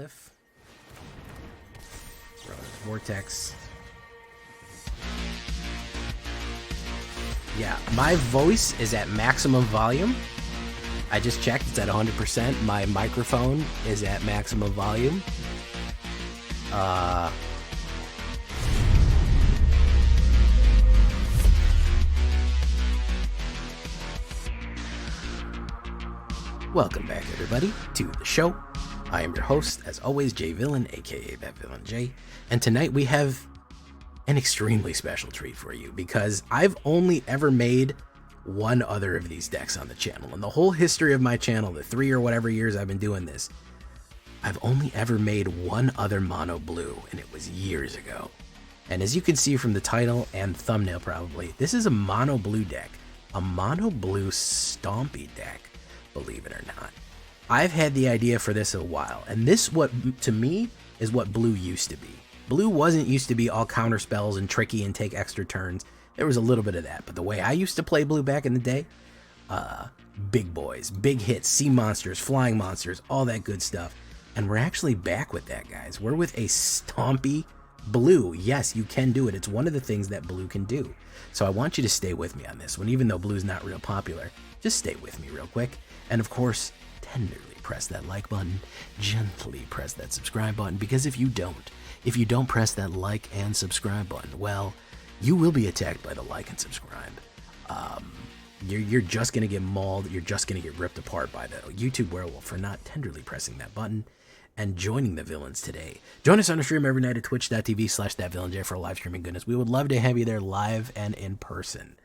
Glyph. Vortex. Yeah, my voice is at maximum volume. I just checked, it's at 100%. My microphone is at maximum volume. Welcome back, everybody, to the show. I am your host, as always, Jay Villain, aka That Villain J. And tonight we have an extremely special treat for you because I've only ever made one other of these decks on the channel. In the whole history of my channel, the 3 or whatever years I've been doing this, I've only ever made one other mono blue, and it was years ago. And as you can see from the title and thumbnail probably, this is a mono blue deck, a mono blue Stompy deck, believe it or not. I've had the idea for this a while, and this, what to me, is what blue used to be. Blue wasn't used to be all counter spells and tricky and take extra turns. There was a little bit of that, but the way I used to play blue back in the day, big boys, big hits, sea monsters, flying monsters, all that good stuff. And we're actually back with that, guys. We're with a Stompy blue. Yes, you can do it. It's one of the things that blue can do. So I want you to stay with me on this one, even though blue's not real popular. Just stay with me real quick. And of course, tenderly press that like button, gently press that subscribe button, because if you don't press that like and subscribe button, well, you will be attacked by the like and subscribe. You're just going to get mauled. You're just going to get ripped apart by the YouTube werewolf for not tenderly pressing that button and joining the villains today. Join us on the stream every night at twitch.tv/thatvillainj for live streaming goodness. We would love to have you there live and in person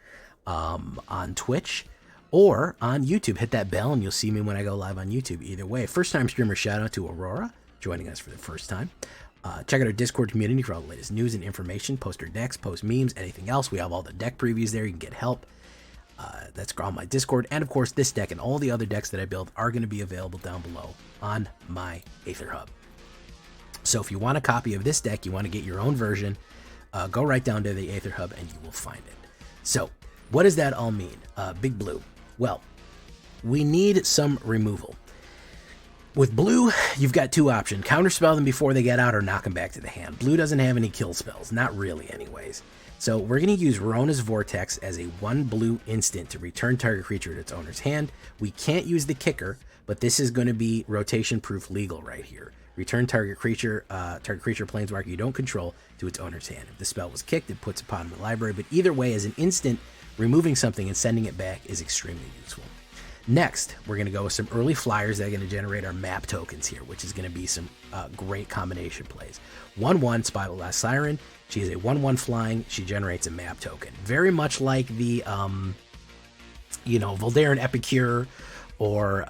on Twitch or on YouTube. Hit that bell and you'll see me when I go live on YouTube. Either way, first time streamer shout out to Aurora joining us for the first time. Check out our Discord community for all the latest news and information. Post our decks, post memes, anything else. We have all the deck previews there. You can get help. That's on my Discord. And of course, this deck and all the other decks that I build are going to be available down below on my AetherHub. So if you want a copy of this deck, you want to get your own version, go right down to the AetherHub and you will find it. So what does that all mean? Big Blue. Well, we need some removal. With blue, you've got two options. Counterspell them before they get out or knock them back to the hand. Blue doesn't have any kill spells. Not really anyways. So we're going to use Rona's Vortex as a 1 blue instant to return target creature to its owner's hand. We can't use the kicker, but this is going to be rotation proof legal right here. Return target creature planeswalker you don't control to its owner's hand. If the spell was kicked, it puts it upon the library. But either way, as an instant, removing something and sending it back is extremely useful. Next, we're going to go with some early flyers that are going to generate our map tokens here, which is going to be some great combination plays. 1/1 Spyglass Siren. She is a 1/1 flying. She generates a map token. Very much like the, Voldaren Epicure or,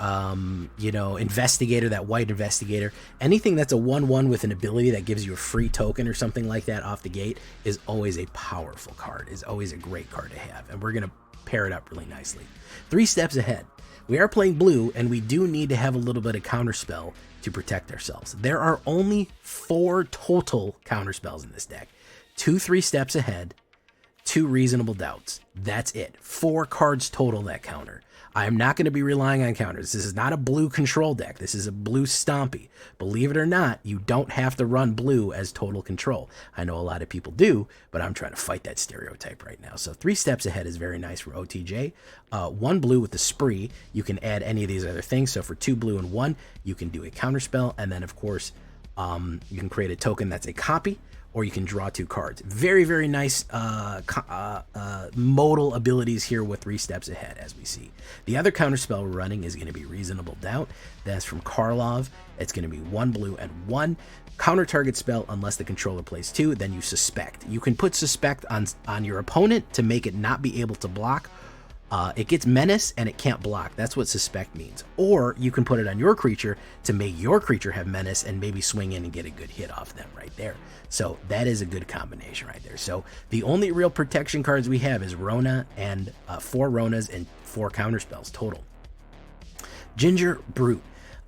Investigator, that white Investigator. Anything that's a 1/1 with an ability that gives you a free token or something like that off the gate is always a powerful card, is always a great card to have. And we're going to pair it up really nicely. 3 steps ahead. We are playing blue, and we do need to have a little bit of counterspell to protect ourselves. There are only 4 total counterspells in this deck. 2 3 steps ahead, 2 reasonable doubts. That's it. 4 cards total that counter. I am not going to be relying on counters. This is not a blue control deck. This is a blue Stompy. Believe it or not, you don't have to run blue as total control. I know a lot of people do, but I'm trying to fight that stereotype right now. So 3 steps ahead is very nice for OTJ. 1 blue with the spree. You can add any of these other things. So for 2 blue and 1, you can do a counterspell. And then, of course, you can create a token that's a copy, or you can draw 2 cards. Very, very nice modal abilities here with 3 steps ahead, as we see. The other counterspell we're running is going to be Reasonable Doubt. That's from Karlov. It's going to be 1 blue and 1. Counter target spell unless the controller plays 2, then you Suspect. You can put Suspect on your opponent to make it not be able to block. It gets Menace and it can't block. That's what Suspect means. Or you can put it on your creature to make your creature have Menace and maybe swing in and get a good hit off them right there. So that is a good combination right there. So the only real protection cards we have is Rona and 4 Ronas and 4 counterspells total. Ginger Brute.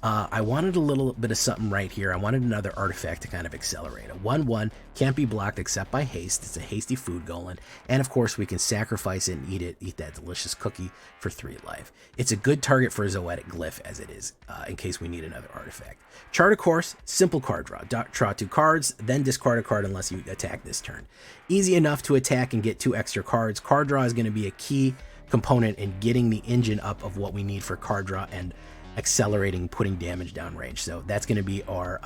I wanted a little bit of something right here. I wanted another artifact to kind of accelerate. A 1/1 can't be blocked except by haste. It's a hasty food golem. And of course, we can sacrifice it and eat that delicious cookie for 3 life. It's a good target for a Zoetic Glyph as it is, in case we need another artifact. Chart of course, simple card draw. Draw 2 cards, then discard a card unless you attack this turn. Easy enough to attack and get 2 extra cards. Card draw is going to be a key component in getting the engine up of what we need for card draw and accelerating, putting damage down range. So that's going to be our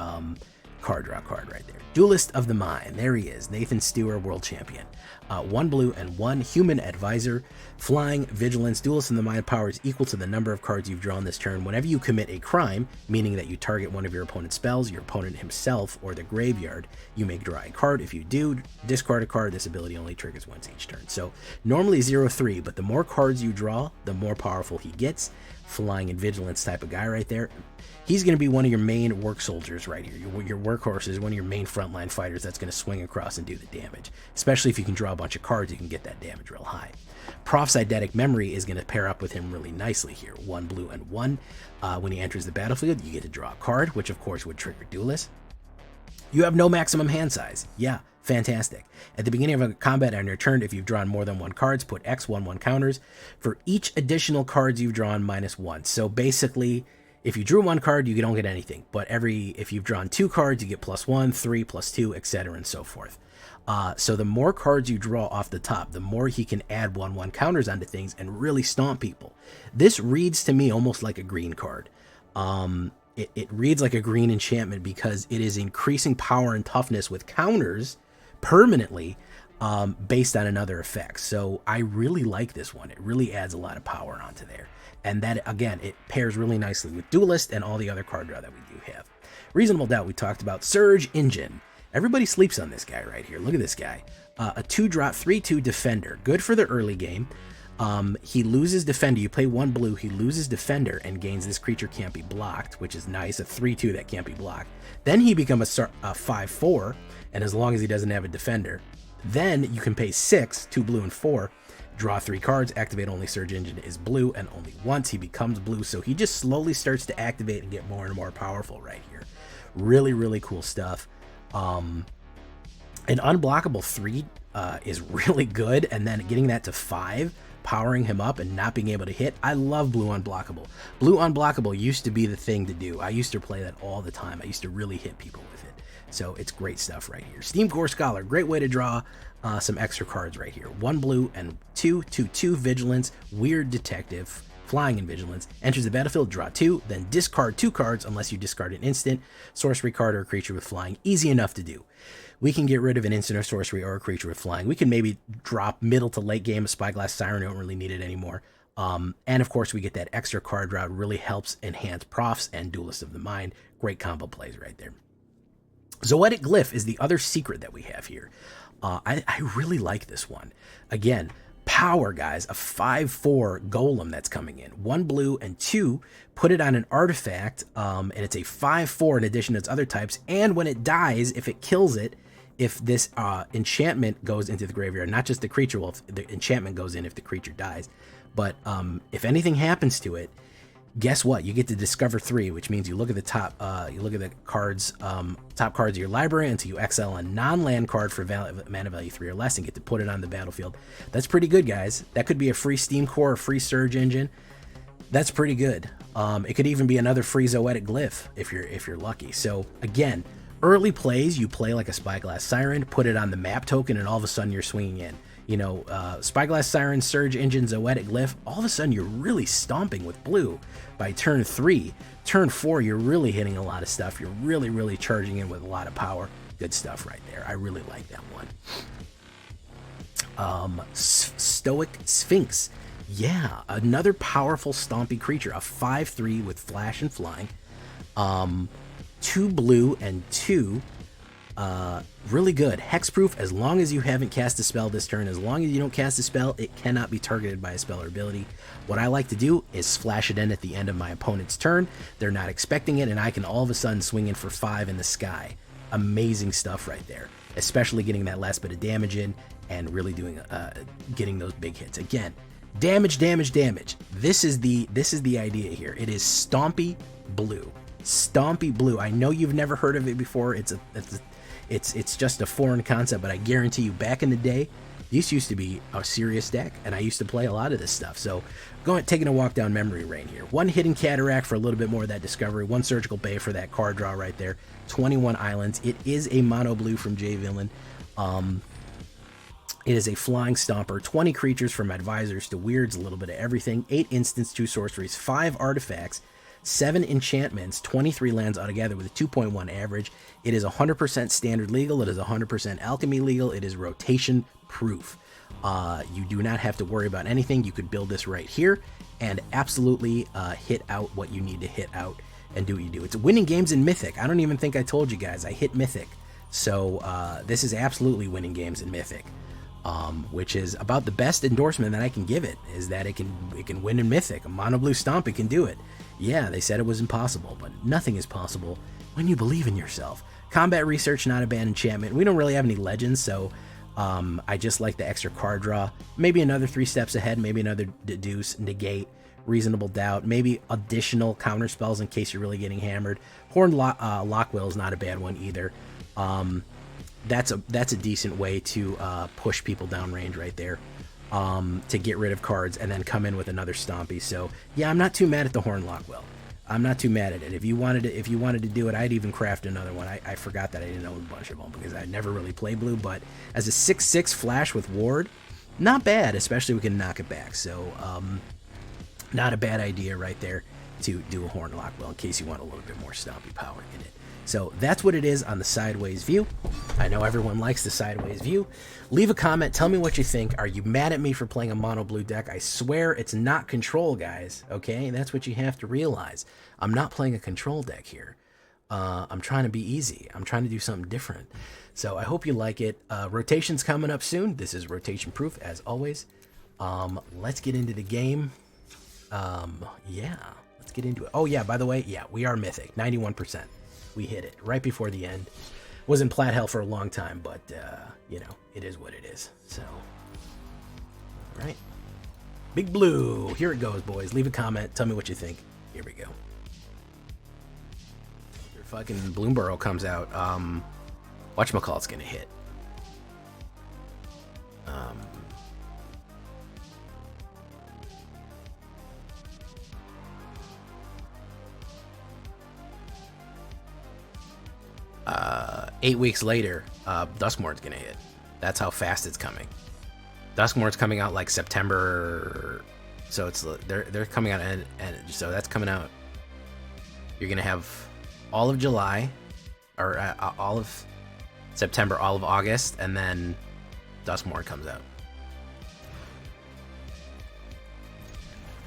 card draw card right there. Duelist of the Mind. There he is, Nathan Stewart, world champion. 1 blue and 1 human advisor. Flying, vigilance. Duelist of the Mind power is equal to the number of cards you've drawn this turn. Whenever you commit a crime, meaning that you target one of your opponent's spells, your opponent himself, or the graveyard, you may draw a card. If you do, discard a card. This ability only triggers once each turn. So normally 0/3, but the more cards you draw, the more powerful he gets. Flying and vigilance type of guy right there. He's going to be one of your main work soldiers right here. Your workhorse is one of your main frontline fighters that's going to swing across and do the damage. Especially if you can draw a bunch of cards, you can get that damage real high. Prof's Eidetic Memory is going to pair up with him really nicely here. 1 blue and 1. When he enters the battlefield, you get to draw a card, which of course would trigger Duelist. You have no maximum hand size. Yeah, fantastic. At the beginning of a combat on your turn, if you've drawn more than 1 cards, put X 1/1 counters. For each additional cards you've drawn, -1. So basically, if you drew 1 card, you don't get anything. But if you've drawn 2 cards, you get +1, 3, +2, etc. and so forth. So the more cards you draw off the top, the more he can add 1/1 counters onto things and really stomp people. This reads to me almost like a green card. It reads like a green enchantment because it is increasing power and toughness with counters permanently based on another effect. So I really like this one. It really adds a lot of power onto there. And that, again, it pairs really nicely with Duelist and all the other card draw that we do have. Reasonable Doubt, we talked about. Surge Engine. Everybody sleeps on this guy right here. Look at this guy. A 2-drop, 3/2 defender. Good for the early game. He loses defender. You play 1 blue, he loses defender and gains this creature can't be blocked, which is nice. A 3/2 that can't be blocked. Then he becomes a 5/4, and as long as he doesn't have a defender, then you can pay 6, 2 blue and 4, draw 3 cards, activate only Surge Engine is blue, and only once he becomes blue. So he just slowly starts to activate and get more and more powerful right here. Really, really cool stuff. An unblockable 3 is really good, and then getting that to 5, powering him up and not being able to hit. I love blue unblockable. Blue unblockable used to be the thing to do. I used to play that all the time. I used to really hit people with it. So it's great stuff right here. Steam Core Scholar, great way to draw some extra cards right here. 1 blue and 2/2 vigilance, weird detective, flying and vigilance, enters the battlefield, draw 2, then discard 2 cards unless you discard an instant, sorcery card, or a creature with flying. Easy enough to do. We can get rid of an instant or sorcery or a creature with flying. We can maybe drop middle to late game a Spyglass Siren. We don't really need it anymore. And of course, we get that extra card draw. It really helps enhance Profs and Duelist of the Mind. Great combo plays right there. Zoetic Glyph is the other secret that we have here. I really like this one. Again, power, guys. A 5/4 golem that's coming in. 1 blue and 2. Put it on an artifact, and it's a 5/4 in addition to its other types. And when it dies, if it kills it, if this enchantment goes into the graveyard, not just the creature, well, if the enchantment goes in if the creature dies, but if anything happens to it, guess what? You get to discover 3, which means you look at the top, you look at the cards, top cards of your library until you exile a non-land card for mana value 3 or less and get to put it on the battlefield. That's pretty good, guys. That could be a free Steam Core, a free Surge Engine. That's pretty good. It could even be another free Zoetic Glyph if you're lucky. So again, early plays, you play like a Spyglass Siren, put it on the map token, and all of a sudden you're swinging in. You know, Spyglass Siren, Surge Engine, Zoetic Glyph, all of a sudden you're really stomping with blue by turn 3. Turn 4, you're really hitting a lot of stuff. You're really, really charging in with a lot of power. Good stuff right there. I really like that one. Stoic Sphinx. Yeah, another powerful stompy creature. A 5/3 with flash and flying. 2 blue and 2. Really good. Hexproof, as long as you haven't cast a spell this turn. As long as you don't cast a spell, it cannot be targeted by a spell or ability. What I like to do is flash it in at the end of my opponent's turn. They're not expecting it, and I can all of a sudden swing in for 5 in the sky. Amazing stuff right there. Especially getting that last bit of damage in and really doing getting those big hits. Again, damage. This is the idea here. It is Stompy blue. Stompy Blue. I know you've never heard of it before. It's just a foreign concept, but I guarantee you, back in the day, this used to be a serious deck, and I used to play a lot of this stuff. So, taking a walk down memory lane here. 1 Hidden Cataract for a little bit more of that discovery. 1 Surgical Bay for that card draw right there. 21 Islands. It is a mono blue from J Villain. It is a flying stomper. 20 creatures from advisors to weirds, a little bit of everything. 8 instants, 2 sorceries, 5 artifacts, 7 enchantments, 23 lands altogether with a 2.1 average. It is 100% standard legal. It is 100% alchemy legal. It is rotation proof. You do not have to worry about anything. You could build this right here and absolutely hit out what you need to hit out and do what you do. It's winning games in Mythic. I don't even think I told you guys. I hit Mythic. So this is absolutely winning games in Mythic. Which is about the best endorsement that I can give it, is that it can win in Mythic. A mono blue stomp, it can do it. Yeah, they said it was impossible, but nothing is possible when you believe in yourself. Combat research, not a bad enchantment. We don't really have any legends, so I just like the extra card draw. Maybe another 3 steps ahead, maybe another deduce, negate, reasonable doubt, maybe additional counter spells in case you're really getting hammered. Horned Lockwill is not a bad one either. That's a decent way to push people down range right there, to get rid of cards and then come in with another Stompy. So yeah, I'm not too mad at the Horn Lockwill. I'm not too mad at it. If you wanted to do it, I'd even craft another one. I forgot that I didn't own a bunch of them because I never really played blue. But as a 6/6 flash with ward, not bad. Especially we can knock it back. So not a bad idea right there to do a Horn Lockwill in case you want a little bit more Stompy power in it. So that's what it is on the sideways view. I know everyone likes the sideways view. Leave a comment. Tell me what you think. Are you mad at me for playing a mono blue deck? I swear it's not control, guys. Okay, that's what you have to realize. I'm not playing a control deck here. I'm trying to be easy. I'm trying to do something different. So I hope you like it. Rotation's coming up soon. This is rotation proof as always. Let's get into the game. Yeah, let's get into it. Oh yeah, by the way, yeah, we are Mythic, 91%. We hit it right before the end. Was in plat hell for a long time, but you know, it is what it is. So, all right, Big Blue. Here it goes, boys. Leave a comment. Tell me what you think. Here we go. Your fucking Bloomborough comes out. Whatchamacallit's gonna hit. 8 weeks later, Duskmourn's gonna hit. That's how fast it's coming. Duskmourn's coming out like September, so it's they're coming out and so that's coming out. You're gonna have all of July, or all of September, all of August, and then Duskmourn comes out.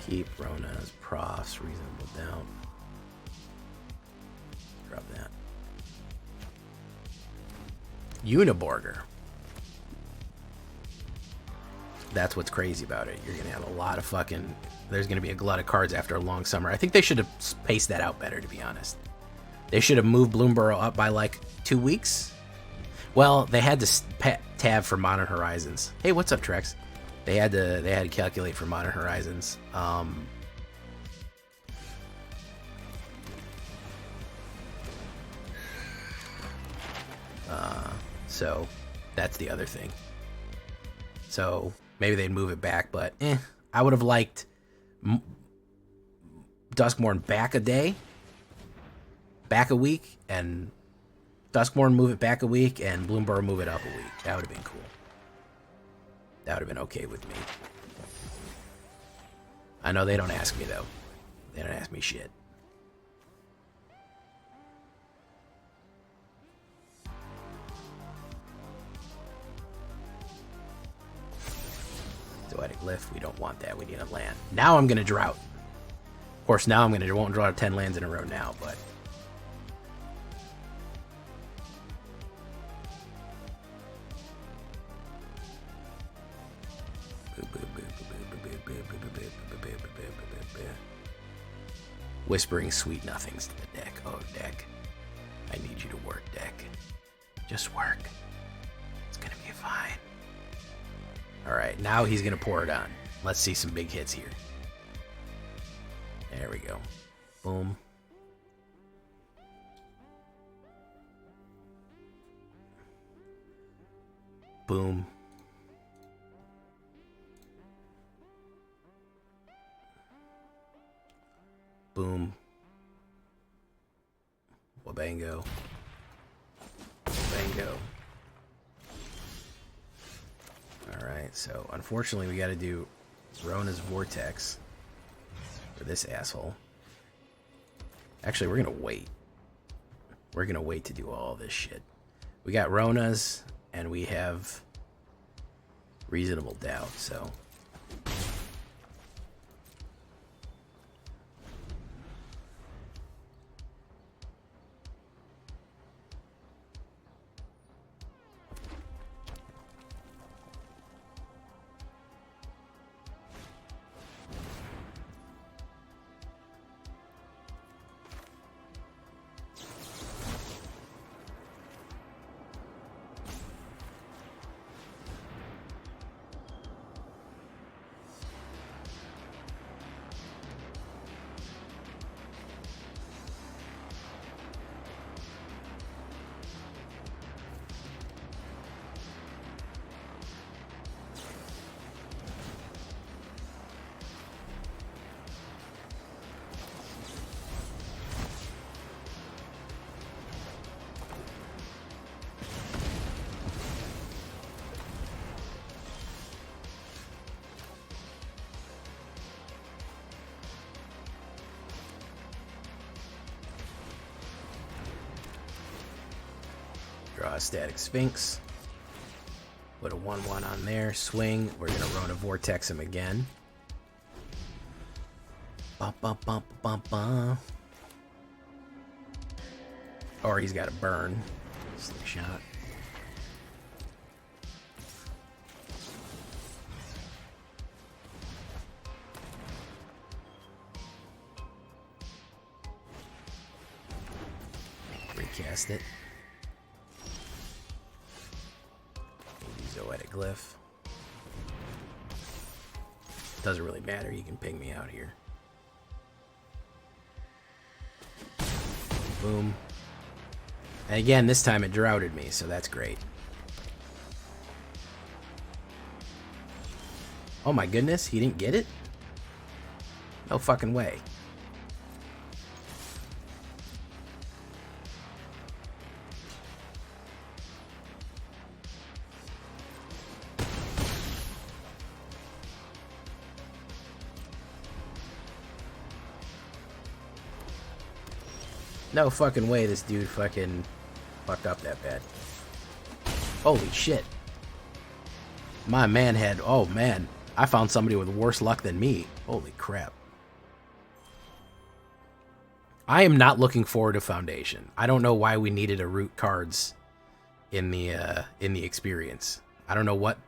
Keep Rona's Profs, reasonable doubt. Drop that. Uniborger. That's what's crazy about it. You're gonna have a lot of fucking. There's gonna be a glut of cards after a long summer. I think they should have spaced that out better, to be honest. They should have moved Bloomborough up by like 2 weeks. Well, they had to tab for Modern Horizons. Hey, what's up, Trex? They had to calculate for Modern Horizons. So that's the other thing. So maybe they'd move it back, but I would have liked Duskmourn back a day, back a week, and Duskmourn move it back a week, and Bloomborough move it up a week. That would have been cool. That would have been okay with me. I know they don't ask me, though. They don't ask me shit. Poetic Lift, we don't want that. We need a land. Now I'm going to drought. Of course, now won't draw 10 lands in a row now, but... Whispering sweet nothings to the deck. Oh, deck. I need you to work, deck. Just work. It's going to be fine. Alright, now he's going to pour it on. Let's see some big hits here. There we go. Boom. Boom. Boom. Wabango. Wabango. Alright, so unfortunately we gotta do Rona's Vortex for this asshole. Actually, we're gonna wait. We're gonna wait to do all this shit. We got Rona's, and we have Reasonable Doubt, so... Draw a Static Sphinx. Put a 1/1 on there. Swing. We're going to Rona Vortex him again. Bum, bum, bum, bum, bum. Or he's got to burn. Slick shot. Recast it. Zoetic Glyph. Doesn't really matter, you can ping me out here. Boom. And again, this time it droughted me, so that's great. Oh my goodness, he didn't get it? No fucking way. No fucking way this dude fucking fucked up that bad. Holy shit. My man had... Oh, man. I found somebody with worse luck than me. Holy crap. I am not looking forward to Foundation. I don't know why we needed a root cards in the experience. I don't know what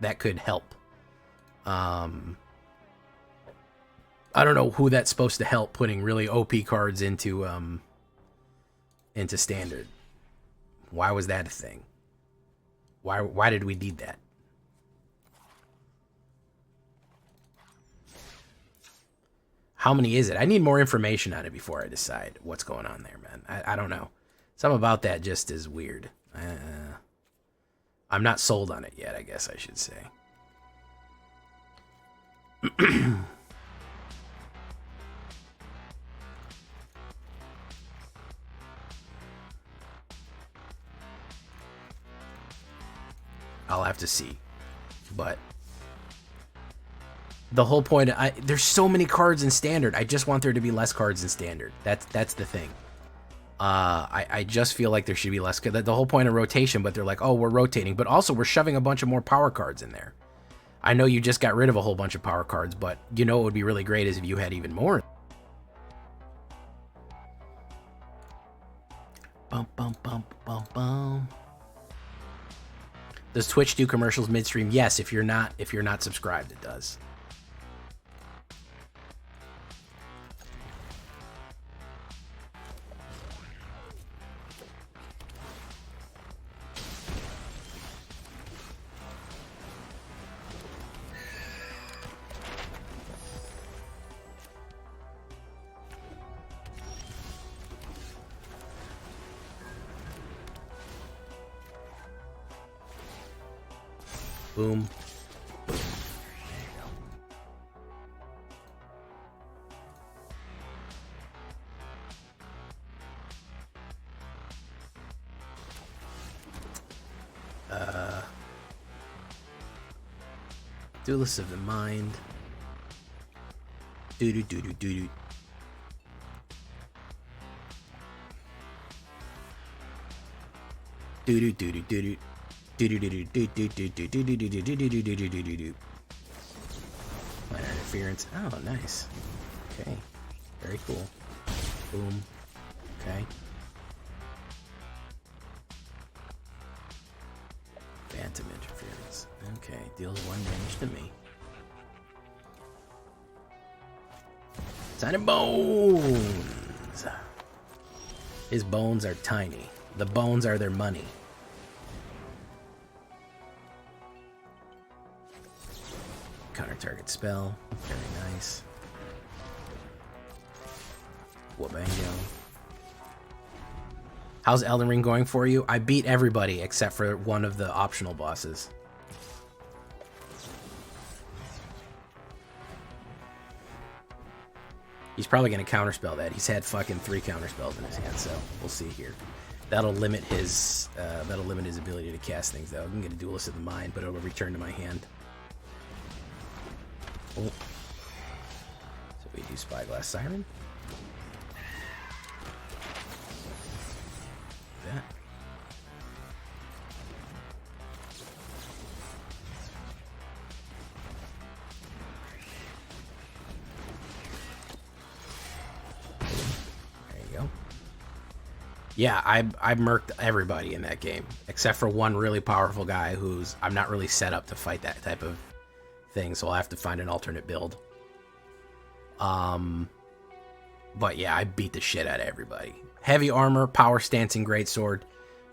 that could help. I don't know who that's supposed to help putting really OP cards into standard. Why was that a thing? Why did we need that? How many is it? I need more information on it before I decide what's going on there, man. I don't know. Something about that just is weird. I'm not sold on it yet, I guess I should say. I'll have to see. But the whole point, there's so many cards in standard. I just want there to be less cards in standard. That's the thing. I just feel like there should be less. The whole point of rotation, but they're like, oh, we're rotating, but also we're shoving a bunch of more power cards in there. I know you just got rid of a whole bunch of power cards, but you know what would be really great is if you had even more. Bum, bum, bum, bum, bum. Does Twitch do commercials midstream? Yes, if you're not subscribed, it does. Boom. Duelist of the Mind. Doo-doo-doo-doo-doo-doo. Do-do-do-do-do-do. Do-do-do-do-do-do-do-do-do-do-do-do-do-do-do-do-do-do. Minor interference. Oh, nice. Okay. Very cool. Boom. Okay. Phantom interference. Okay. Deals 1 damage to me. Tiny bones! His bones are tiny. The bones are their money. Counter target spell. Very nice. Wabango. How's Elden Ring going for you? I beat everybody except for one of the optional bosses. He's probably going to counterspell that. He's had fucking 3 counterspells in his hand, so we'll see here. That'll limit his ability to cast things, though. I can get a Duelist of the Mind, but it'll return to my hand. Oh. So we do Spyglass Siren. That. Yeah, I murked everybody in that game, except for one really powerful guy who's... I'm not really set up to fight that type of thing, so I'll have to find an alternate build. But yeah, I beat the shit out of everybody. Heavy armor, power stancing greatsword,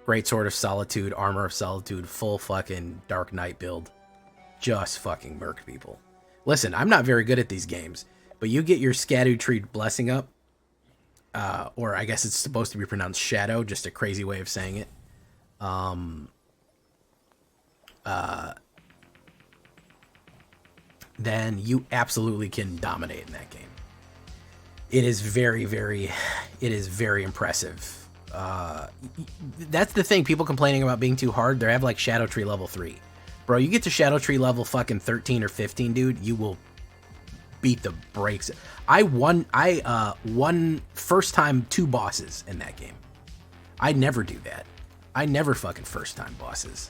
greatsword of solitude, armor of solitude, full fucking Dark Knight build. Just fucking murked people. Listen, I'm not very good at these games, but you get your Scattered Tree blessing up, or I guess it's supposed to be pronounced shadow, just a crazy way of saying it. Then you absolutely can dominate in that game. It is very, very impressive. That's the thing, people complaining about being too hard, they have like Shadow Tree level 3. Bro, you get to Shadow Tree level fucking 13 or 15, dude, you will beat the brakes. I won first time 2 bosses in that game. I never do that. I never fucking first time bosses.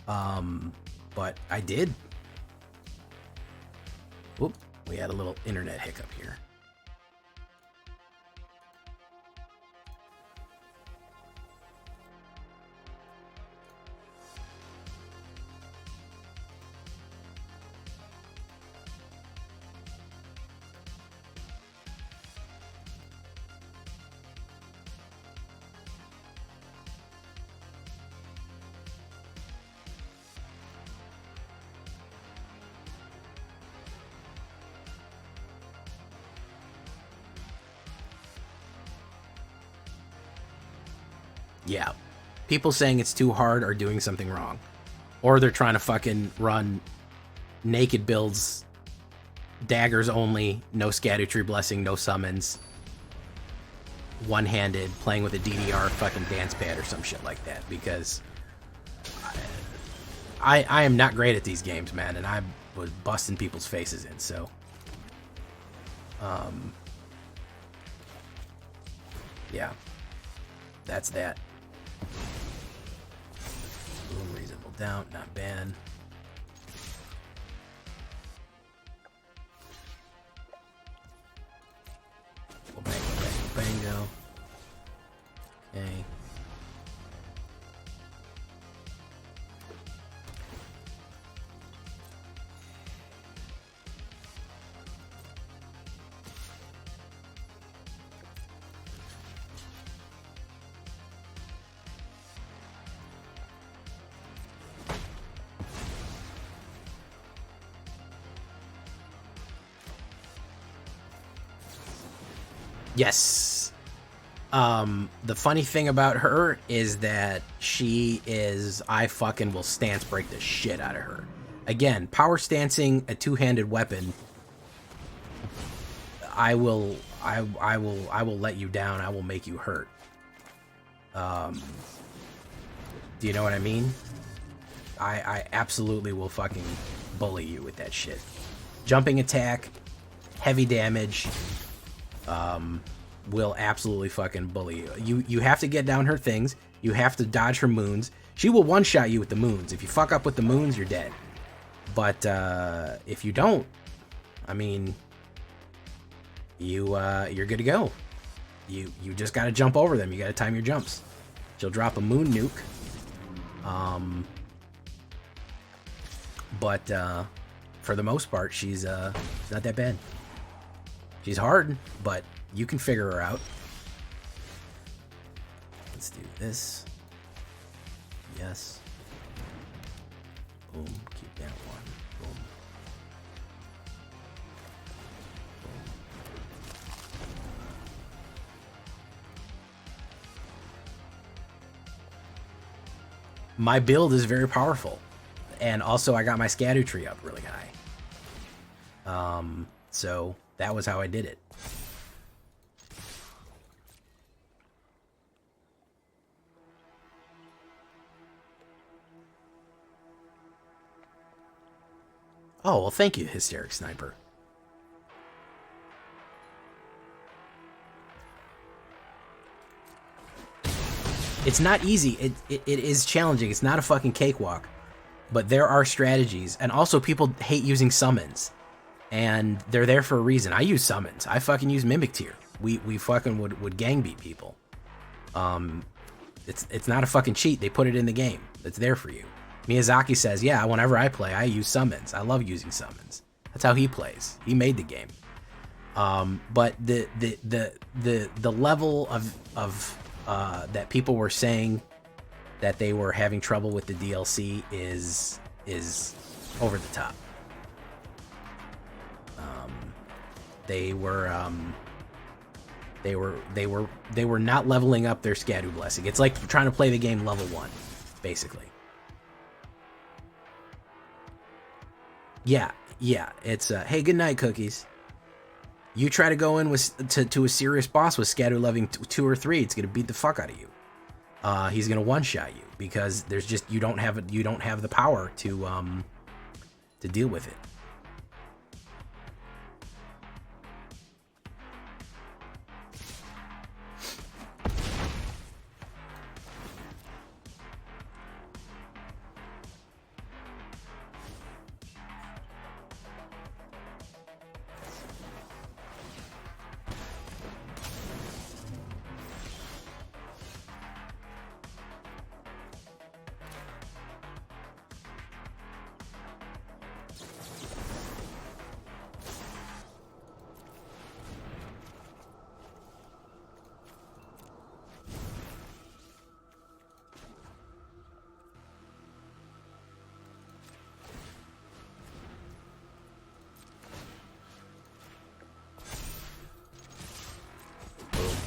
But I did. Whoop, we had a little internet hiccup here. Yeah. People saying it's too hard are doing something wrong. Or they're trying to fucking run naked builds, daggers only, no Scattered Tree Blessing, no summons, one-handed, playing with a DDR fucking dance pad or some shit like that, because I am not great at these games, man, and I was busting people's faces in, so... yeah. That's that. Boom, reasonable doubt, not bad. Bango, bango, bango. Okay. Yes. The funny thing about her is that I fucking will stance break the shit out of her. Again, power stancing a two-handed weapon, I will let you down. I will make you hurt. Do you know what I mean? I absolutely will fucking bully you with that shit. Jumping attack, heavy damage, will absolutely fucking bully you. You have to get down her things. You have to dodge her moons. She will one-shot you with the moons. If you fuck up with the moons, you're dead. But if you don't, I mean, you're good to go. You just gotta jump over them. You gotta time your jumps. She'll drop a moon nuke. But for the most part, she's not that bad. She's hard, but you can figure her out. Let's do this. Yes. Boom. Keep that one. Boom. My build is very powerful. And also I got my scatter tree up really high. So that was how I did it. Oh, well, thank you, Hysteric Sniper. It's not easy. It is challenging. It's not a fucking cakewalk. But there are strategies. And also, people hate using summons. And they're there for a reason. I use summons. I fucking use Mimic Tier. We fucking would gang beat people. It's not a fucking cheat. They put it in the game. It's there for you. Miyazaki says, yeah, whenever I play, I use summons. I love using summons. That's how he plays. He made the game. But the level of that people were saying that they were having trouble with the DLC is over the top. They were not leveling up their Scadu Blessing. It's like trying to play the game level 1, basically. Yeah, it's hey, good night, Cookies. You try to go in with to a serious boss with Scadu leveling 2 or 3, it's gonna beat the fuck out of you. He's gonna one-shot you because there's just you don't have the power to deal with it.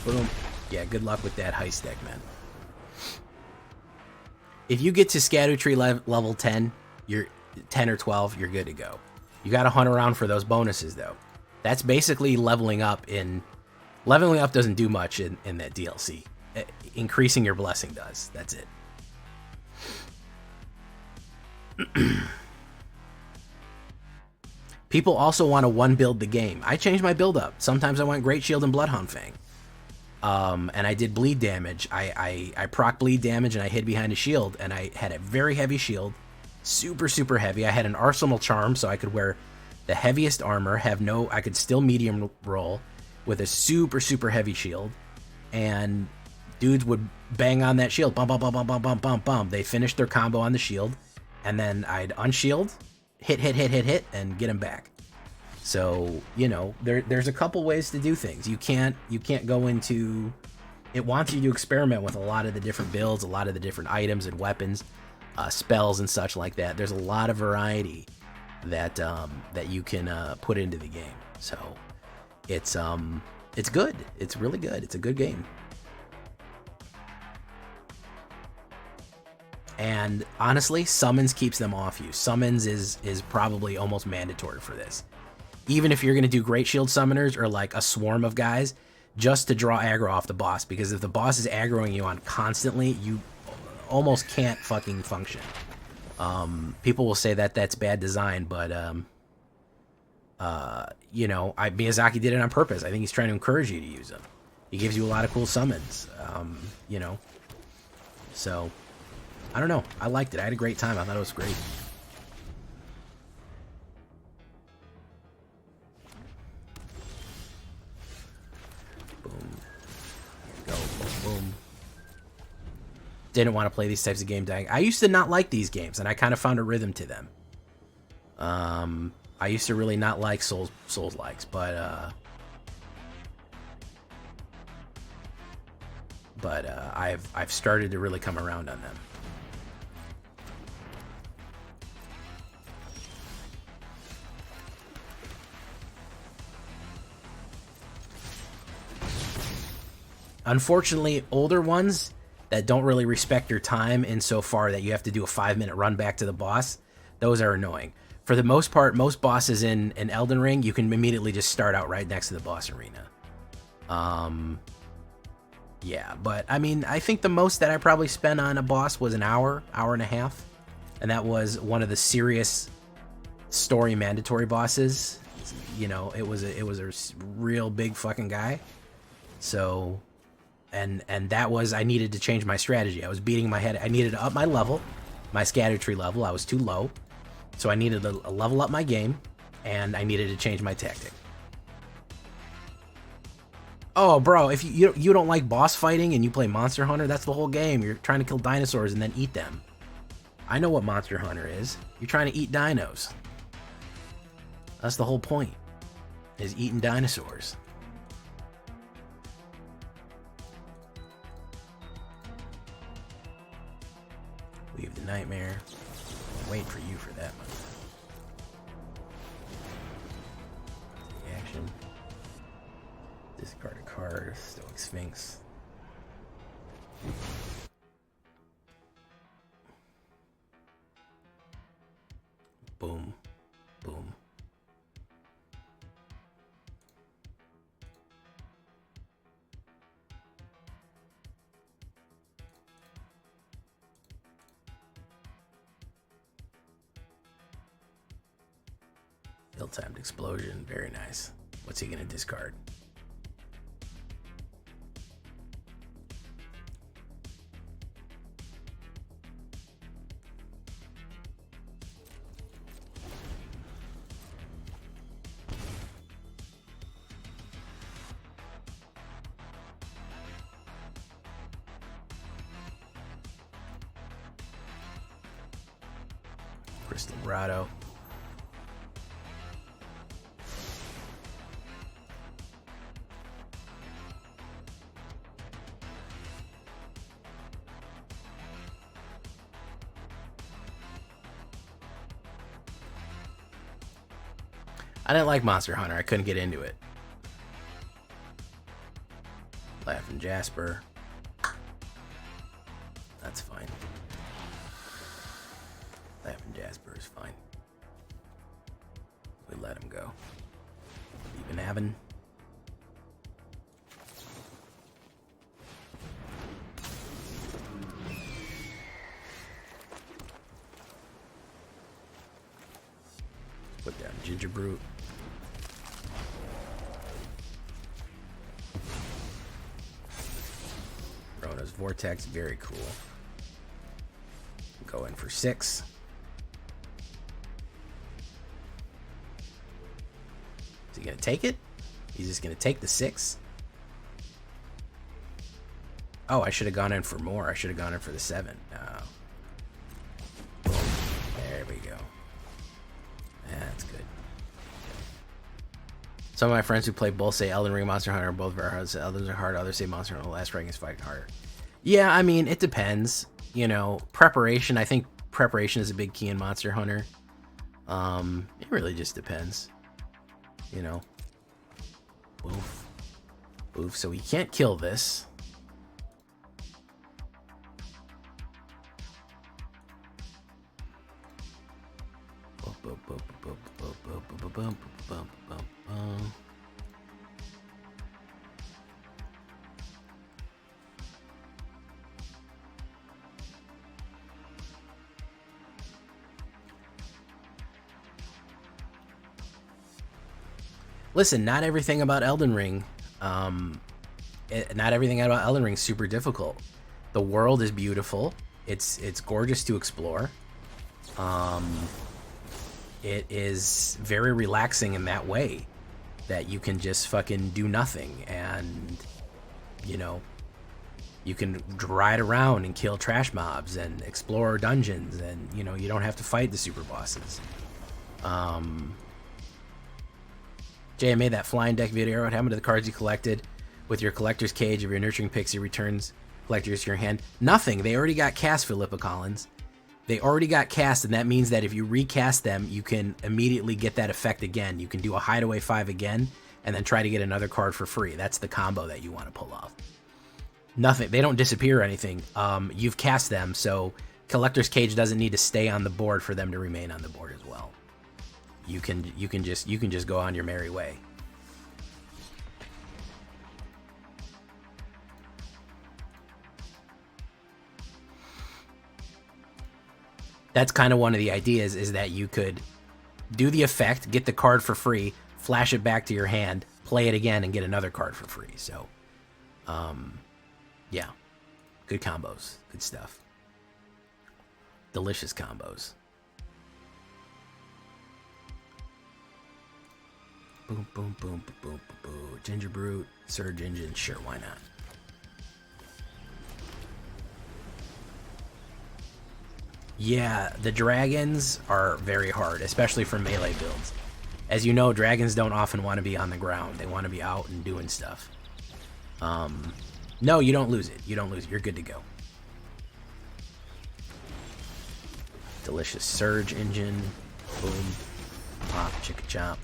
Boom. Yeah, good luck with that heist deck, man. If you get to Scadu Tree level 10, you're 10 or 12, you're good to go. You gotta hunt around for those bonuses, though. That's basically leveling up in... Leveling up doesn't do much in that DLC. Increasing your blessing does. That's it. People also want to one-build the game. I changed my build up. Sometimes I went Great Shield and Bloodhound Fang. And I did bleed damage. I proc bleed damage and I hid behind a shield, and I had a very heavy shield, super heavy. I had an arsenal charm, so I could wear the heaviest armor, I could still medium roll with a super heavy shield, and dudes would bang on that shield, bum. They finished their combo on the shield, and then I'd unshield, hit, and get them back. So, you know, there's a couple ways to do things. You can't go into... It wants you to experiment with a lot of the different builds, a lot of the different items and weapons, spells and such like that. There's a lot of variety that you can put into the game. So it's good. It's really good. It's a good game. And honestly, summons keeps them off you. Summons is probably almost mandatory for this. Even if you're going to do Great Shield Summoners or like a swarm of guys, just to draw aggro off the boss. Because if the boss is aggroing you on constantly, you almost can't fucking function. People will say that that's bad design, but you know, Miyazaki did it on purpose. I think he's trying to encourage you to use them. He gives you a lot of cool summons, you know. So, I don't know. I liked it. I had a great time. I thought it was great. Boom. Go. Boom, boom. Didn't want to play these types of games. I used to not like these games, and I kind of found a rhythm to them. I used to really not like Souls-likes, but I've started to really come around on them. Unfortunately, older ones that don't really respect your time insofar that you have to do a 5-minute run back to the boss, those are annoying. For the most part, most bosses in Elden Ring, you can immediately just start out right next to the boss arena. Yeah, but I mean, I think the most that I probably spent on a boss was an hour and a half. And that was one of the serious story mandatory bosses. You know, it was a real big fucking guy. So, and that was, I needed to change my strategy. I was beating my head. I needed to up my level, my scatter tree level. I was too low. So I needed to level up my game, and I needed to change my tactic. Oh, bro, if you don't like boss fighting and you play Monster Hunter, that's the whole game. You're trying to kill dinosaurs and then eat them. I know what Monster Hunter is. You're trying to eat dinos. That's the whole point, is eating dinosaurs. Leave the nightmare. Wait for you for that one. The action. Discard a card. Stoic Sphinx. Boom. Boom. Ill-timed explosion. Very nice. What's he gonna discard? Crystal Grotto. I didn't like Monster Hunter. I couldn't get into it. Laughing Jasper. That's fine. Laughing Jasper is fine. We let him go. Even having. Put down Ginger Brute. Rona's Vortex, very cool. Go in for 6. Is he gonna take it? He's just gonna take the 6. Oh, I should have gone in for more. I should have gone in for the 7. Oh. Boom. There we go. That's good. Some of my friends who play both say Elden Ring, Monster Hunter are both very hard. Others are hard. Others say Monster Hunter, the last rank is fighting harder. Yeah, I mean, it depends. You know, preparation. I think preparation is a big key in Monster Hunter. It really just depends. You know. Oof. Oof. So he can't kill this. Boom, boom, boom, boom. Listen, not everything about Elden Ring, not everything about Elden Ring is super difficult. The world is beautiful. It's gorgeous to explore. It is very relaxing in that way, that you can just fucking do nothing, and you know, you can ride around and kill trash mobs and explore dungeons, and you know, you don't have to fight the super bosses. Jay, I made that flying deck video. What happened to the cards you collected with your collector's cage of your nurturing pixie returns collectors to your hand? Nothing. They already got cast, Philippa Collins. They already got cast, and that means that if you recast them, you can immediately get that effect again. You can do a Hideaway 5 again, and then try to get another card for free. That's the combo that you want to pull off. Nothing. They don't disappear or anything. You've cast them, so collector's cage doesn't need to stay on the board for them to remain on the board as well. You can just go on your merry way. That's kind of one of the ideas, is that you could do the effect, get the card for free, flash it back to your hand, play it again, and get another card for free. So, yeah, good combos, good stuff. Delicious combos. Boom, boom, boom, boom, boom, boom. Ginger Brute, Surge Engine, sure, why not? Yeah, the dragons are very hard, especially for melee builds. As you know, dragons don't often want to be on the ground. They want to be out and doing stuff. No, you don't lose it. You don't lose it. You're good to go. Delicious Surge Engine. Boom. Pop, chicka chop.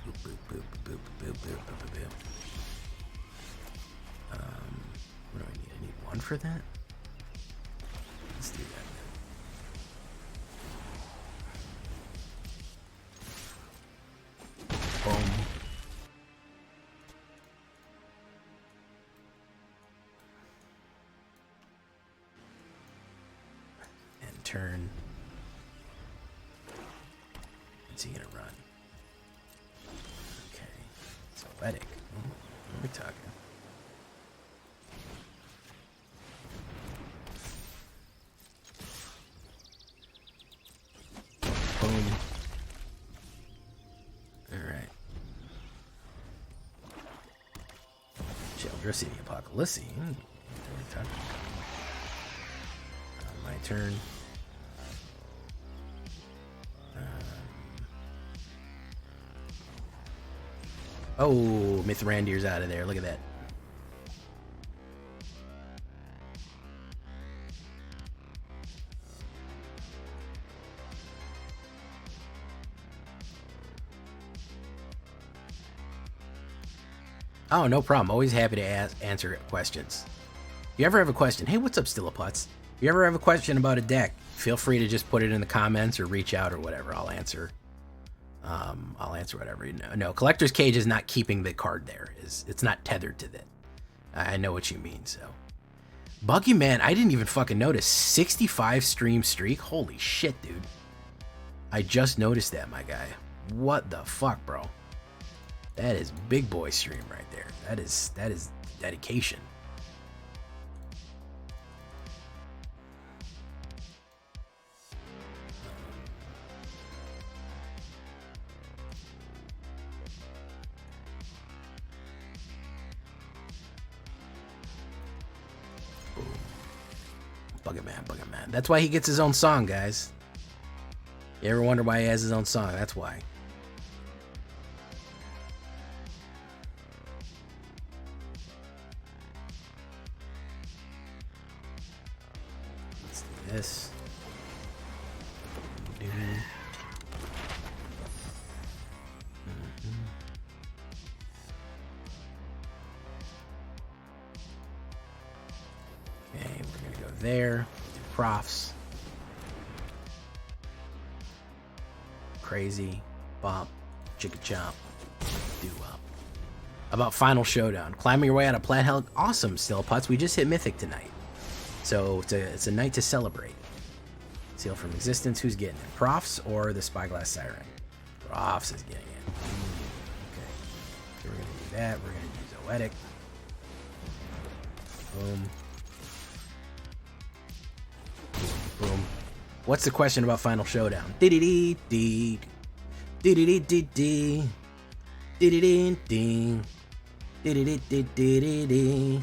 Boop, boop, boop, boop, boop, boop, boop, boop, boop. What do I need? I need one for that? Let's do that. Boom. And turn. What's he gonna run? Okay. It's poetic. What are we talking? Boom. Alright. Childress City Apocalypse. My turn. Oh, Mithrandir's out of there. Look at that. Oh, no problem. Always happy to answer questions. If you ever have a question, hey, what's up, Stillaputz? If you ever have a question about a deck, feel free to just put it in the comments or reach out or whatever. I'll answer. I'll answer whatever. No, Collector's Cage is not keeping the card there. It's not tethered to that. I know what you mean, so. Buggy Man, I didn't even fucking notice. 65 stream streak? Holy shit, dude. I just noticed that, my guy. What the fuck, bro? That is big boy stream right there. That is dedication. Bugger Man. That's why he gets his own song, guys. You ever wonder why he has his own song? That's why. Let's do this. Okay, we're gonna go there. Do profs. crazy. Bop. Chicka chop. Do up. About Final Showdown. Climbing your way out of Plat Hell. Awesome, Still Putts. We just hit Mythic tonight. So it's a night to celebrate. Seal from Existence. Who's getting it? Profs or the Spyglass Siren? Profs is getting it. Okay. So we're going to do that. We're going to do Zoetic. Boom. Boom. What's the question about Final Showdown? Dee-dee-dee-dee. Dee-dee-dee-dee-dee. Dee-dee-dee-dee. Dee-dee-dee-dee-dee-dee.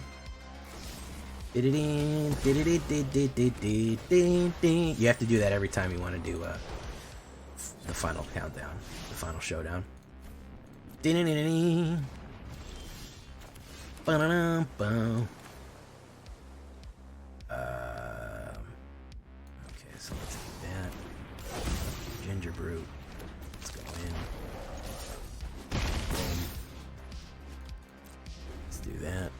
You have to do that every time you want to do the final countdown, the final showdown. Okay, so let's do that. Ginger Brute. Let's go in. Boom. Let's do that.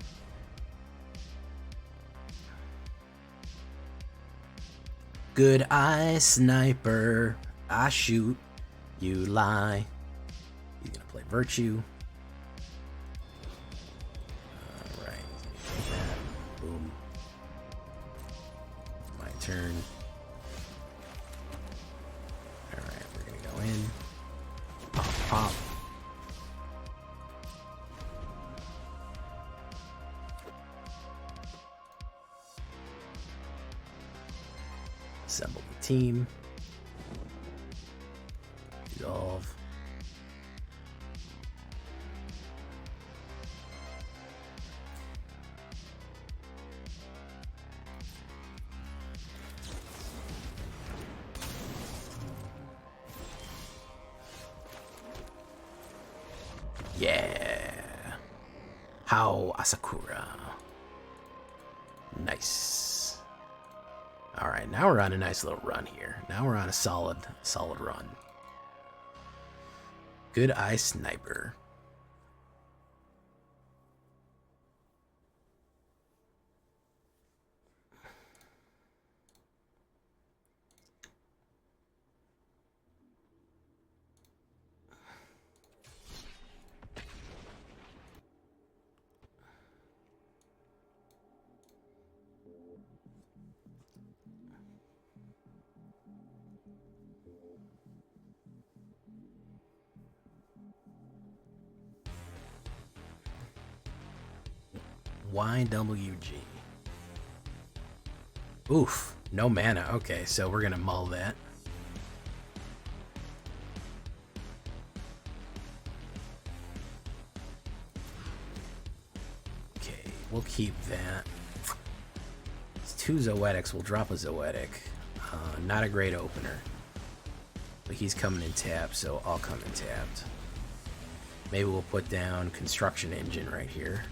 Good eye sniper, I shoot, you lie. He's gonna play Virtue. Alright, he's gonna do that. Boom. My turn. Alright, we're gonna go in. Pop, pop. Assemble the team. Dissolve. Yeah. How Asakura. Nice. All right, now we're on a nice little run here. Now we're on a solid run. Good eye sniper. YWG. Oof, no mana. Okay, so we're gonna mull that. Okay, we'll keep that. It's 2 Zoetics. We'll drop a Zoetic. Not a great opener. But he's coming in tapped, so I'll come in tapped. Maybe we'll put down Construction Engine right here.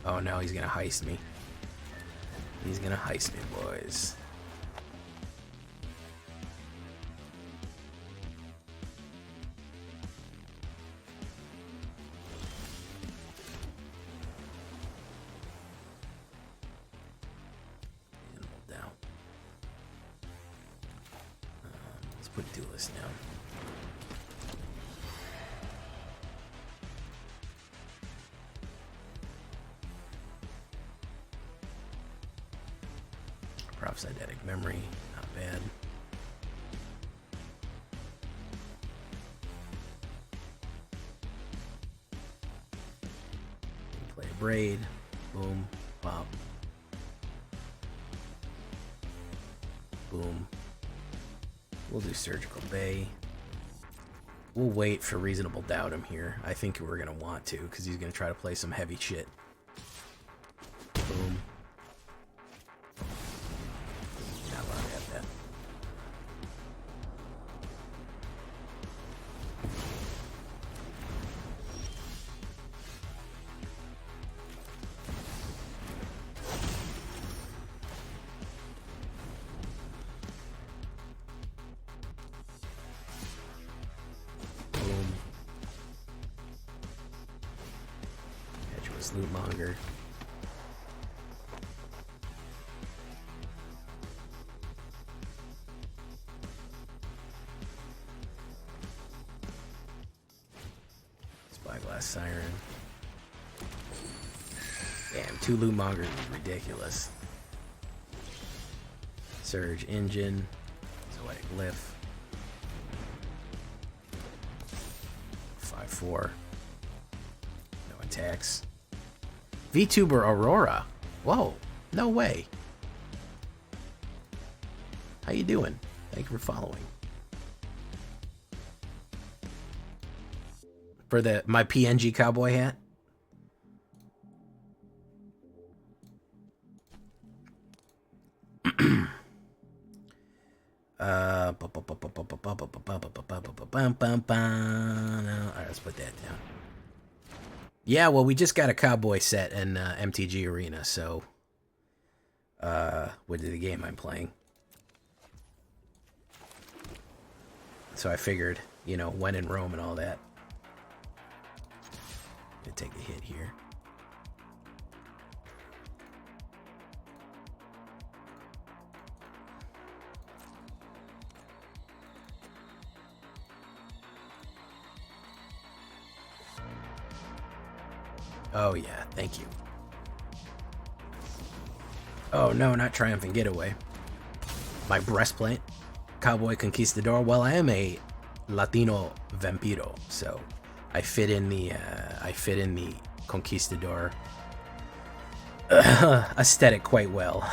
Oh no, he's gonna heist me. He's gonna heist me, boys. Down. Let's put Duelist down. Eidetic Memory, not bad. Play a Braid, boom, pop, boom. We'll do Surgical Bay. We'll wait for Reasonable Doubt him here. I think we're gonna want to, because he's gonna try to play some heavy shit. Boom. Lootmonger. Blast Siren. Damn, 2 Loot Mongers is ridiculous. Surge Engine. Zoetic Glyph. 5/4. No attacks. VTuber Aurora. Whoa, no way. How you doing? Thank you for following. For my PNG cowboy hat. Alright, let's put that down. Yeah, well, we just got a cowboy set in MTG Arena, so with the game I'm playing. So I figured, you know, when in Rome and all that. Gonna take a hit here. Oh yeah, thank you. Oh no, not Triumphant Getaway. My breastplate. Cowboy Conquistador. Well, I am a Latino vampiro, so I fit in the Conquistador aesthetic quite well.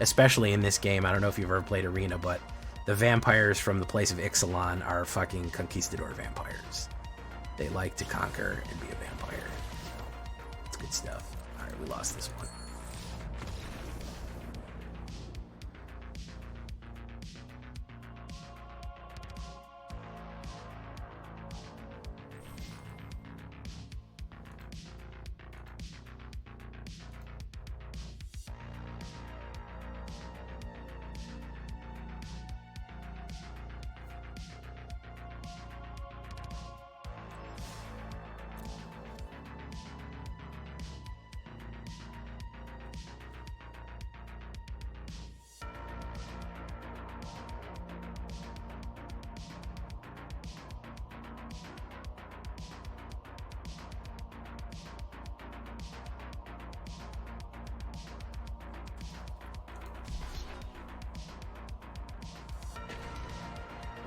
Especially in this game. I don't know if you've ever played Arena, but the vampires from the place of Ixalan are fucking Conquistador vampires. They like to conquer and be a vampire. So, it's good stuff. Alright, we lost this one.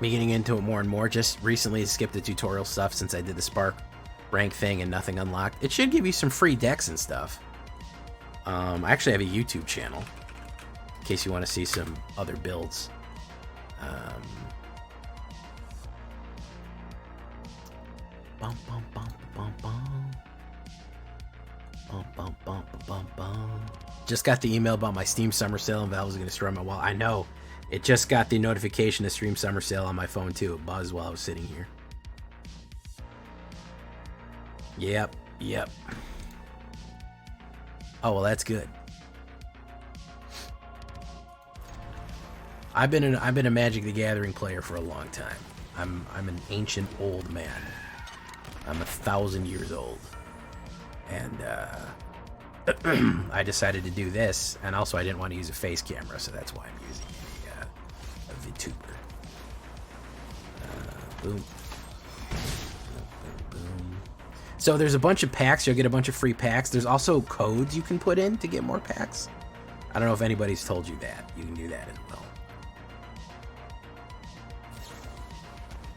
Me getting into it more and more. Just recently skipped the tutorial stuff since I did the Spark rank thing and nothing unlocked. It should give you some free decks and stuff. I actually have a YouTube channel in case you want to see some other builds. Bum, bum, bum, bum, bum. Bum, bum, bum, bum, bum. Just got the email about my Steam Summer Sale and Valve was going to destroy my wallet. I know. It just got the notification to Stream Summer Sale on my phone too. It buzzed while I was sitting here. Yep. Oh, well, that's good. I've been a Magic the Gathering player for a long time. I'm an ancient old man. I'm 1,000 years old. And I decided to do this, and also I didn't want to use a face camera, so that's why I'm using a VTuber. Boom. Boom. So there's a bunch of packs. You'll get a bunch of free packs. There's also codes you can put in to get more packs. I don't know if anybody's told you that. You can do that as well.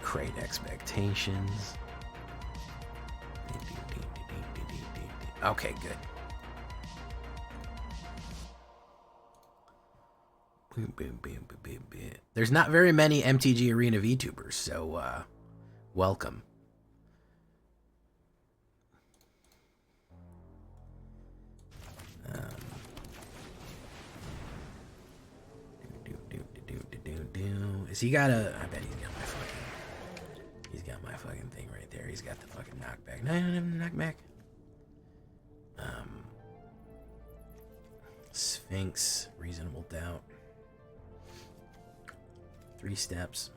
Create expectations. Okay, good. There's not very many MTG Arena VTubers, so welcome. Is he got a? I bet he's got my fucking. He's got my fucking thing right there. He's got the fucking knockback. No, I don't have the knockback. Sphinx, reasonable doubt. 3 steps.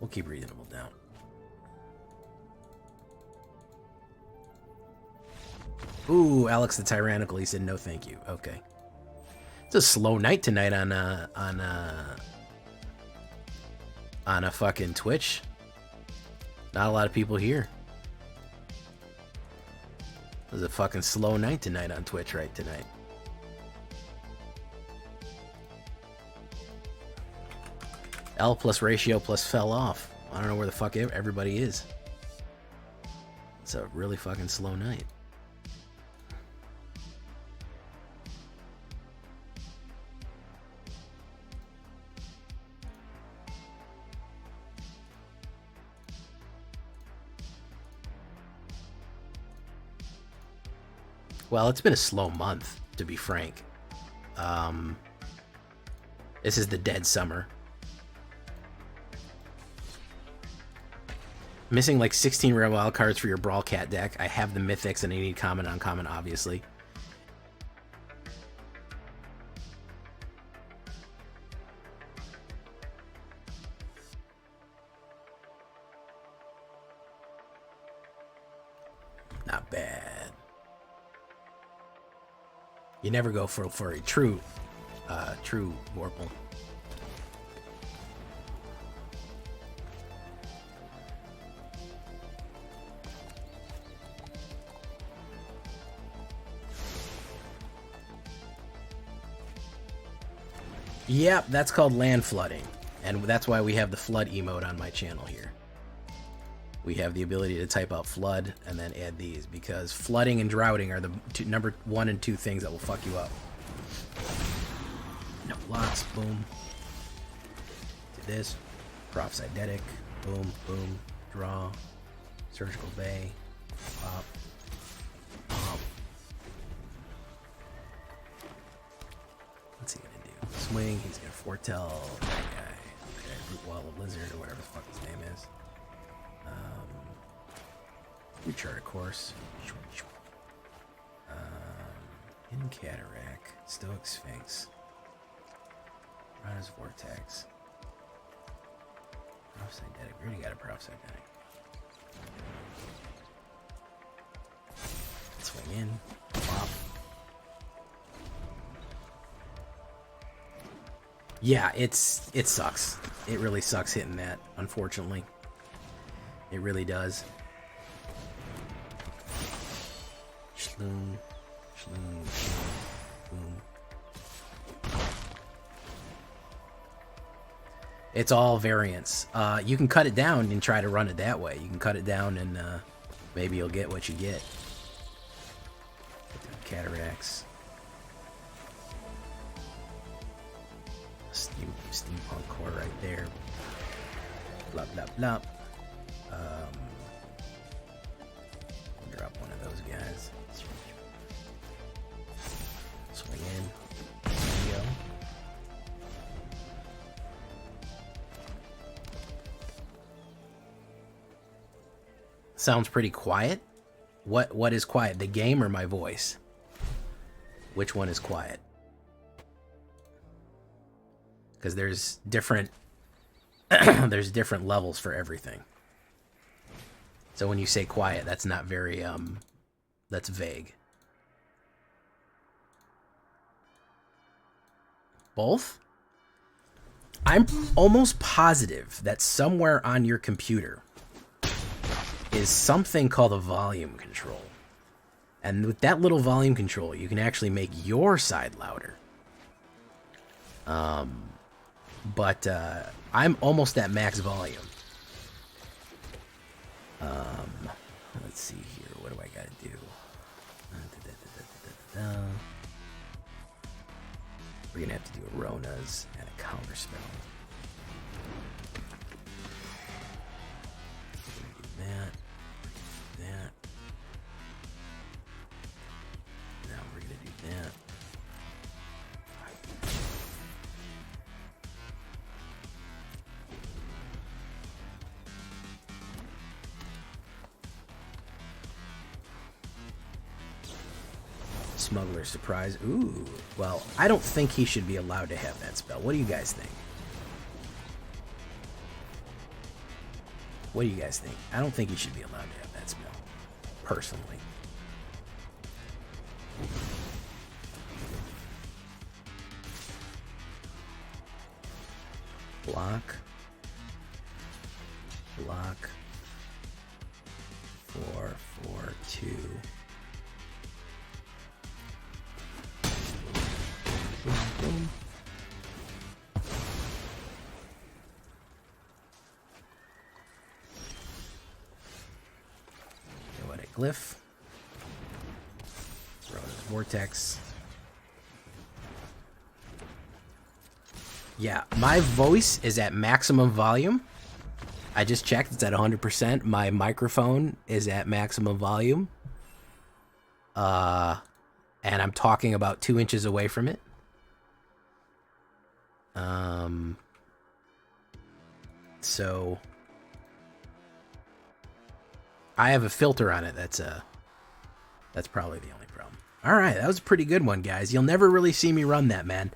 We'll keep reasonable doubt. Ooh, Alex the Tyrannical. He said no, thank you. Okay. It's a slow night tonight on a fucking Twitch. Not a lot of people here. It was a fucking slow night tonight on Twitch right tonight. L plus ratio plus fell off. I don't know where the fuck everybody is. It's a really fucking slow night. Well, it's been a slow month, to be frank. This is the dead summer. Missing like 16 rare wild cards for your Brawl Cat deck. I have the Mythics and I need common, uncommon, obviously. Not bad. You never go for a true Vorpal. Yep, that's called land flooding. And that's why we have the flood emote on my channel here. We have the ability to type out flood and then add these, because flooding and droughting are the number 1 and 2 things that will fuck you up. No blocks, boom. Do this. Proph's Eidetic, boom, boom, draw. Surgical Bay, pop, pop. What's he gonna do? Swing, he's gonna foretell that guy. Okay, Root Wall of Lizard, or whatever the fuck his name is. We chart a course. Hidden Cataract, Stoic Sphinx, Rana's Vortex, Proph's Eidetic. We already got a Proph's Eidetic. Swing in, pop. Yeah, it sucks. It really sucks hitting that, unfortunately. It really does. Shloom, shloom, shloom, boom. It's all variants. You can cut it down and try to run it that way. You can cut it down and maybe you'll get what you get. Cataracts. Steampunk core right there. Blah, blah, blah. Drop one of those guys. Swing in. There you go. Sounds pretty quiet. What is quiet? The game or my voice? Which one is quiet? Because there's different there's different levels for everything. So when you say quiet, that's not very that's vague. Both? I'm almost positive that somewhere on your computer is something called a volume control. And with that little volume control, you can actually make your side louder. But I'm almost at max volume. Let's see here. What do I gotta do? We're gonna have to do a Rona's and a counter spell. Do that. That. Now we're gonna do that. Smuggler Surprise. Ooh. Well, I don't think he should be allowed to have that spell. What do you guys think? What do you guys think? I don't think he should be allowed to have that spell. Personally. Block. Block. 2. Boom, boom. Poetic Glyph. Throw in the Vortex. Yeah, my voice is at maximum volume. I just checked, it's at 100%. My microphone is at maximum volume. And I'm talking about 2 inches away from it. So I have a filter on it. That's probably the only problem. All right, that was a pretty good one, guys. You'll never really see me run that, man.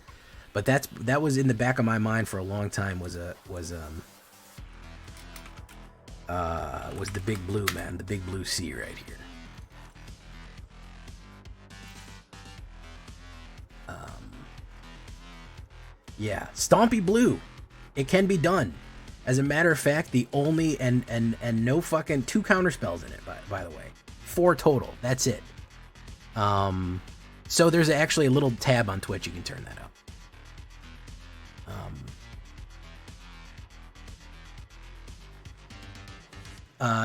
But that was in the back of my mind for a long time. Was the big blue, man, the big blue sea right here. Yeah, Stompy blue. It can be done. As a matter of fact, the only and no fucking 2 counter spells in it. By the way, 4 total. That's it. So there's actually a little tab on Twitch. You can turn that up.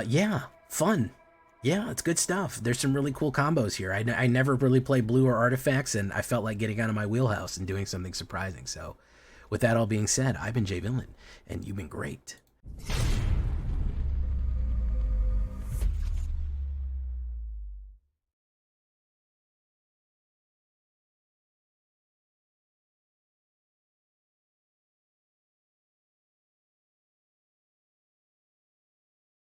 Yeah, fun. Yeah, it's good stuff. There's some really cool combos here. I never really play blue or artifacts, and I felt like getting out of my wheelhouse and doing something surprising. So with that all being said, I've been Jay Villain, and you've been great.